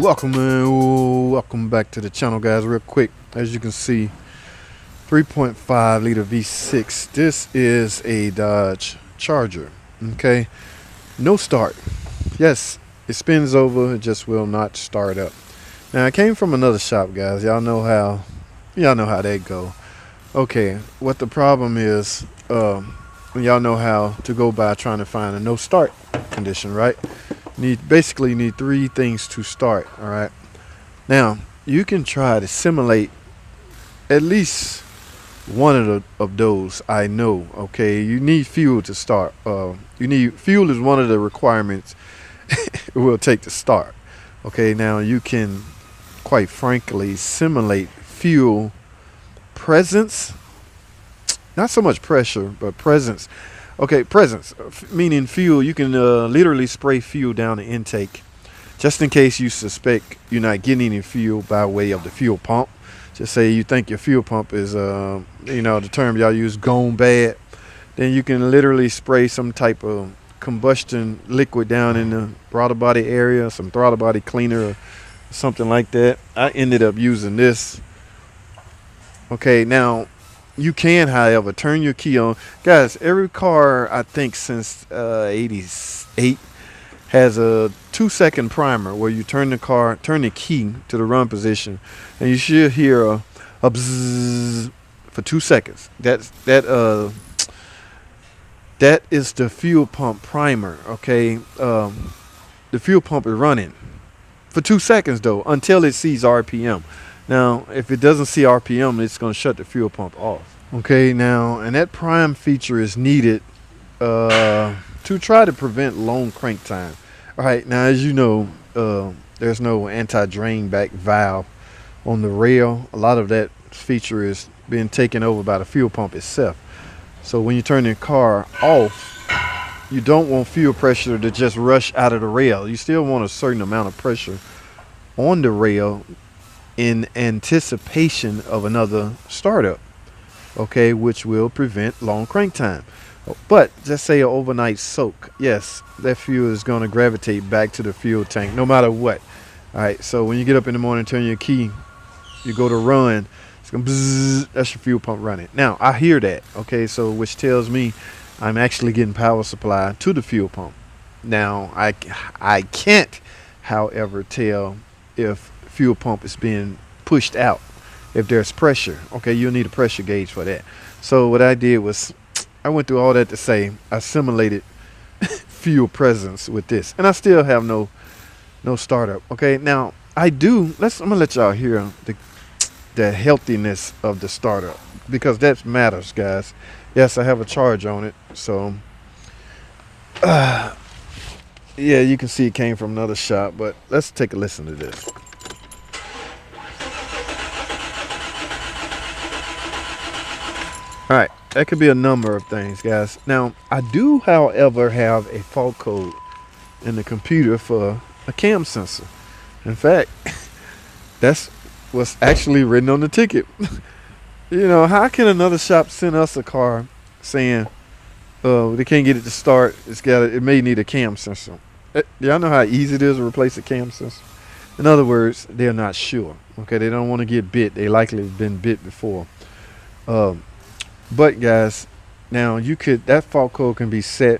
Welcome back to the channel, guys. Real quick, as you can see, 3.5 liter V6. This is a Dodge Charger. Okay, no start. Yes, it spins over, it just will not start up. Now, I came from another shop, guys. Y'all know how that go. Okay, what the problem is, y'all know how to go by trying to find a no start condition, right? Basically need three things to start. All right, now you can try to simulate at least one of those. I know. Okay, you need fuel to start. Fuel is one of the requirements it will take to start. Okay, now you can quite frankly simulate fuel presence, not so much pressure, but presence. Okay, presence, meaning fuel. You can literally spray fuel down the intake just in case you suspect you're not getting any fuel by way of the fuel pump. Just say you think your fuel pump is, the term y'all use, gone bad. Then you can literally spray some type of combustion liquid down in the throttle body area, some throttle body cleaner or something like that. I ended up using this. Okay, now you can, however, turn your key on. Guys, every car, I think since 88, has a 2-second primer where you turn the key to the run position, and you should hear a bzzz for 2 seconds. That is the fuel pump primer. Okay, the fuel pump is running for 2 seconds though, until it sees RPM. Now, if it doesn't see RPM, it's going to shut the fuel pump off. Okay, now, and that prime feature is needed to try to prevent long crank time. All right, now, as you know, there's no anti-drain back valve on the rail. A lot of that feature is being taken over by the fuel pump itself. So when you turn your car off, you don't want fuel pressure to just rush out of the rail. You still want a certain amount of pressure on the rail in anticipation of another startup, okay, which will prevent long crank time. But just say an overnight soak, yes, that fuel is going to gravitate back to the fuel tank no matter what. All right, so when you get up in the morning, turn your key, you go to run, it's going to bzzz, that's your fuel pump running. Now, I hear that, okay, so which tells me I'm actually getting power supply to the fuel pump. Now, I can't, however, tell if fuel pump is being pushed out. If there's pressure, okay, you'll need a pressure gauge for that. So what I did was I went through all that to say I simulated fuel presence with this, and I still have no startup. Okay, now I'm gonna let y'all hear the healthiness of the startup, because that matters, guys. Yes, I have a charge on it, so yeah, you can see it came from another shop, but let's take a listen to this. All right, that could be a number of things, guys. Now, I do, however, have a fault code in the computer for a cam sensor. In fact, that's what's actually written on the ticket. You know, how can another shop send us a car saying they can't get it to start? It may need a cam sensor. Y'all know how easy it is to replace a cam sensor? In other words, they're not sure. Okay, they don't want to get bit. They likely have been bit before. But guys, now that fault code can be set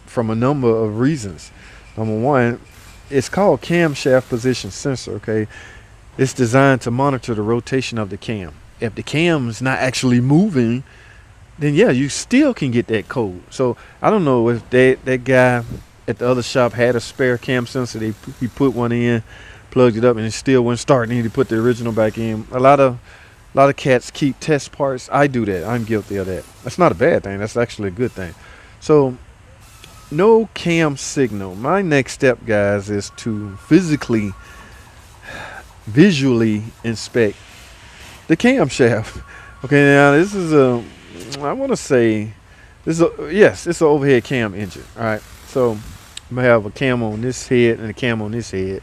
from a number of reasons. Number one, it's called camshaft position sensor. Okay, it's designed to monitor the rotation of the cam. If the cam is not actually moving, then yeah, you still can get that code. So I don't know if that guy at the other shop had a spare cam sensor. He put one in, plugged it up, and it still wouldn't start. And he put the original back in. A lot of cats keep test parts. I do that. I'm guilty of that. That's not a bad thing. That's actually a good thing. So, no cam signal. My next step, guys, is to visually inspect the camshaft. Okay, now this is it's an overhead cam engine. All right, so I'm gonna have a cam on this head and a cam on this head,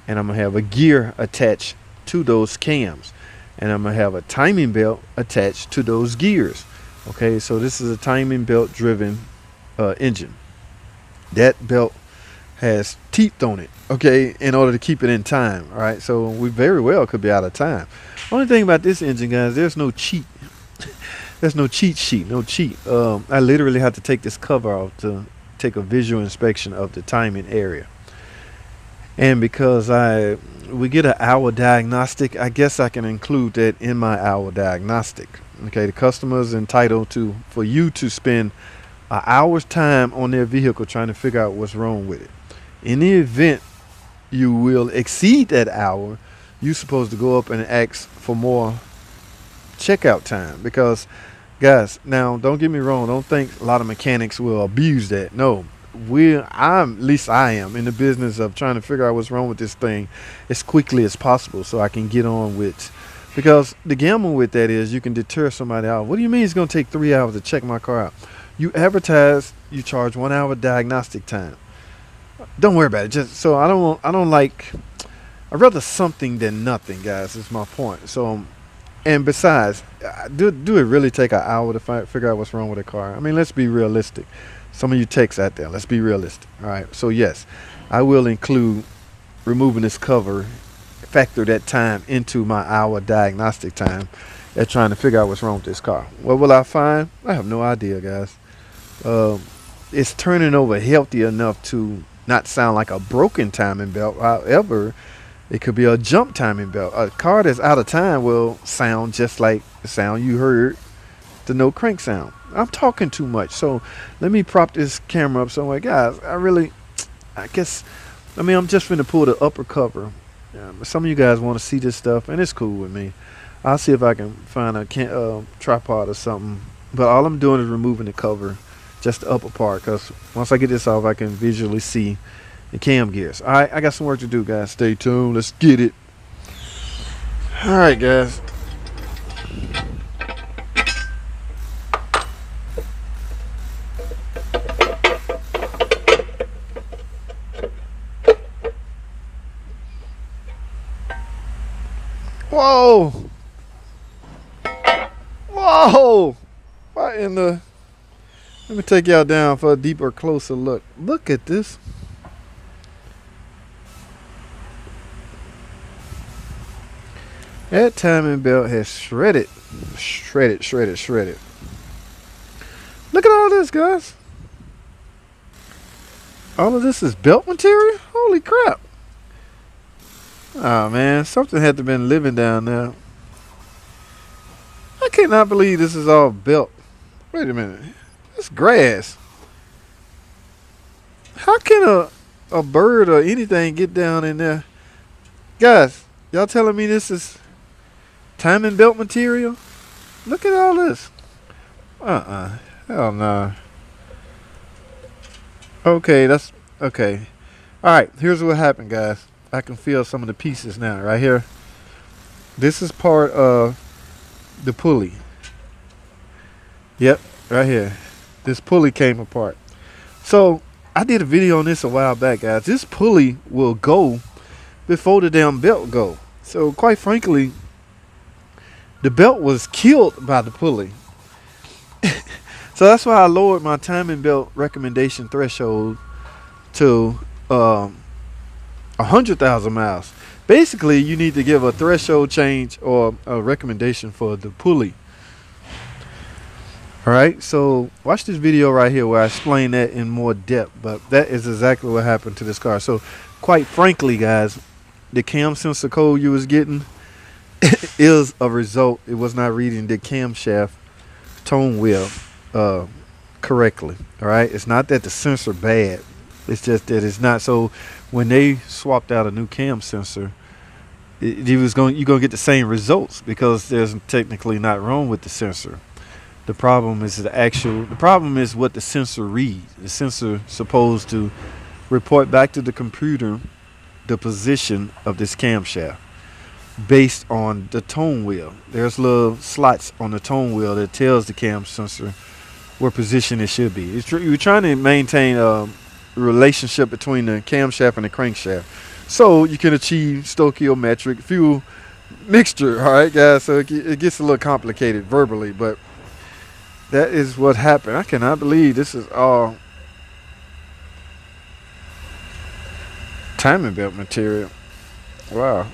and I'm gonna have a gear attached to those cams. And I'm going to have a timing belt attached to those gears. Okay, so this is a timing belt driven engine. That belt has teeth on it, okay, in order to keep it in time. All right, so we very well could be out of time. Only thing about this engine, guys, there's no cheat. There's no cheat sheet, no cheat. I literally have to take this cover off to take a visual inspection of the timing area. And because we get an hour diagnostic, I guess I can include that in my hour diagnostic. Okay, the customer is entitled for you to spend an hour's time on their vehicle trying to figure out what's wrong with it. In the event you will exceed that hour, you're supposed to go up and ask for more checkout time. Because, guys, now don't get me wrong, don't think a lot of mechanics will abuse that. No, at least I am in the business of trying to figure out what's wrong with this thing as quickly as possible so I can get on with. Because the gamble with that is you can deter somebody out. What do you mean it's going to take 3 hours to check my car out? You advertise, you charge 1 hour diagnostic time. Don't worry about it. Just so I'd rather something than nothing, guys, is my point. So, and besides, do it really take an hour to figure out what's wrong with a car? I mean, let's be realistic. Some of you techs out there, let's be realistic. All right. So yes, I will include removing this cover, factor that time into my hour diagnostic time at trying to figure out what's wrong with this car. What will I find? I have no idea, guys. It's turning over healthy enough to not sound like a broken timing belt. However, it could be a jump timing belt. A car that's out of time will sound just like the sound you heard, the no crank sound. I'm talking too much, so let me prop this camera up somewhere. Guys, I'm just finna pull the upper cover. Some of you guys want to see this stuff, and it's cool with me. I'll see if I can find a tripod or something. But all I'm doing is removing the cover, just the upper part, because once I get this off, I can visually see the cam gears. All right, I got some work to do, guys. Stay tuned. Let's get it. All right, guys. Whoa. Whoa. What in the... Let me take y'all down for a deeper, closer look. Look at this. That timing belt has shredded. Look at all this, guys. All of this is belt material? Holy crap. Oh, man. Something had to have been living down there. I cannot believe this is all belt. Wait a minute. It's grass. How can a bird or anything get down in there? Guys, y'all telling me this is timing belt material? Look at all this. Hell no. Okay, that's okay. Alright, here's what happened, guys. I can feel some of the pieces now, right here. This is part of the pulley. Yep, right here. This pulley came apart. So I did a video on this a while back, guys. This pulley will go before the damn belt go. So quite frankly, the belt was killed by the pulley. So that's why I lowered my timing belt recommendation threshold to 100,000 miles. Basically, you need to give a threshold change or a recommendation for the pulley. Alright, so watch this video right here where I explain that in more depth, but that is exactly what happened to this car. So quite frankly, guys, the cam sensor code you was getting is a result. It was not reading the camshaft tone wheel correctly. Alright, it's not that the sensor bad, it's just that it's not. So when they swapped out a new cam sensor, you're gonna get the same results because there's technically not wrong with the sensor. The problem is what the sensor reads. The sensor supposed to report back to the computer the position of this camshaft based on the tone wheel. There's little slots on the tone wheel that tells the cam sensor what position it should be. You're trying to maintain a relationship between the camshaft and the crankshaft, so you can achieve stoichiometric fuel mixture. All right, guys. So it gets a little complicated verbally, but that is what happened. I cannot believe this is all. timing belt material. Wow.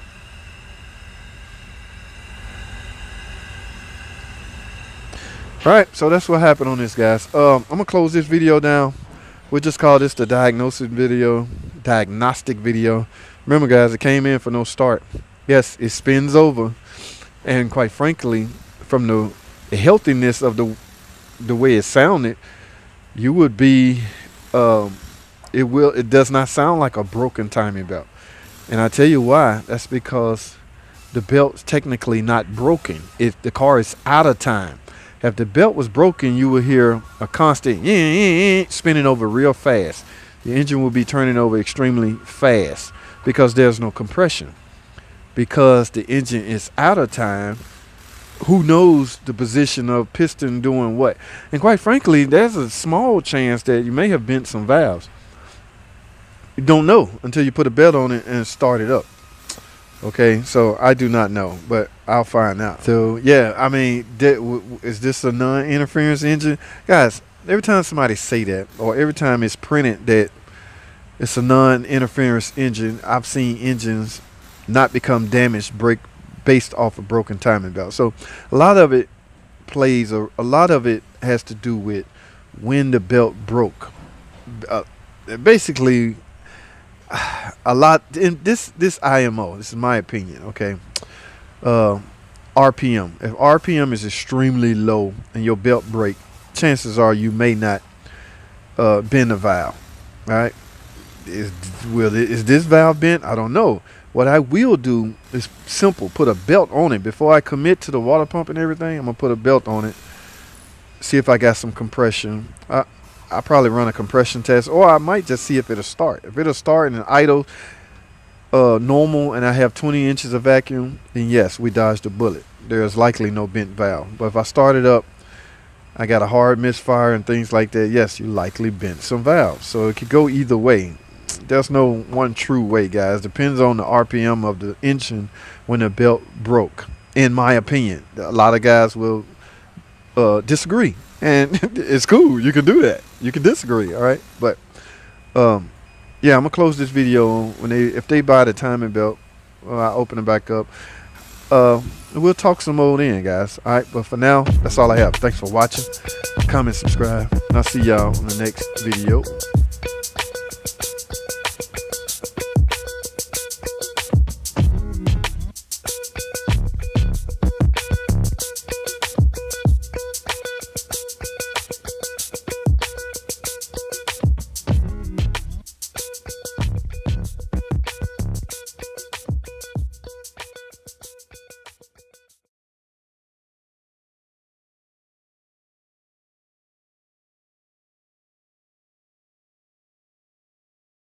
Alright, so that's what happened on this, guys. I'm gonna close this video down. We'll just call this the diagnostic video. Remember, guys, it came in for no start. Yes, it spins over, and quite frankly, from the healthiness of the way it sounded, you would be it does not sound like a broken timing belt. And I tell you why. That's because the belt's technically not broken. If the car is out of time. If the belt was broken, you would hear a constant spinning over real fast. The engine will be turning over extremely fast because there's no compression. Because the engine is out of time, who knows the position of piston doing what? And quite frankly, there's a small chance that you may have bent some valves. You don't know until you put a belt on it and start it up. Okay, so I do not know, but I'll find out. So yeah, I mean, is this a non-interference engine? Guys, every time somebody say that, or every time it's printed that it's a non-interference engine, I've seen engines not become damaged based off a broken timing belt. So a lot of it a lot of it has to do with when the belt broke. Basically, a lot in this IMO, this is my opinion, okay. RPM, if RPM is extremely low and your belt break, chances are you may not bend a valve. All right, is this valve bent? I don't know. What I will do is simple, put a belt on it before I commit to the water pump and everything. I'm gonna put a belt on it, see if I got some compression. I'll probably run a compression test, or I might just see if it'll start. If it'll start and idle normal and I have 20 inches of vacuum, then yes, we dodged a bullet. There's likely no bent valve. But if I start it up, I got a hard misfire and things like that, yes, you likely bent some valves. So it could go either way. There's no one true way, guys. Depends on the RPM of the engine when the belt broke, in my opinion. A lot of guys will disagree. And it's cool. You can do that. You can disagree, all right? But yeah, I'm gonna close this video if they buy the timing belt. I'll open it back up. We'll talk some more then, guys. All right, but for now, that's all I have. Thanks for watching. Comment, subscribe, and I'll see y'all in the next video.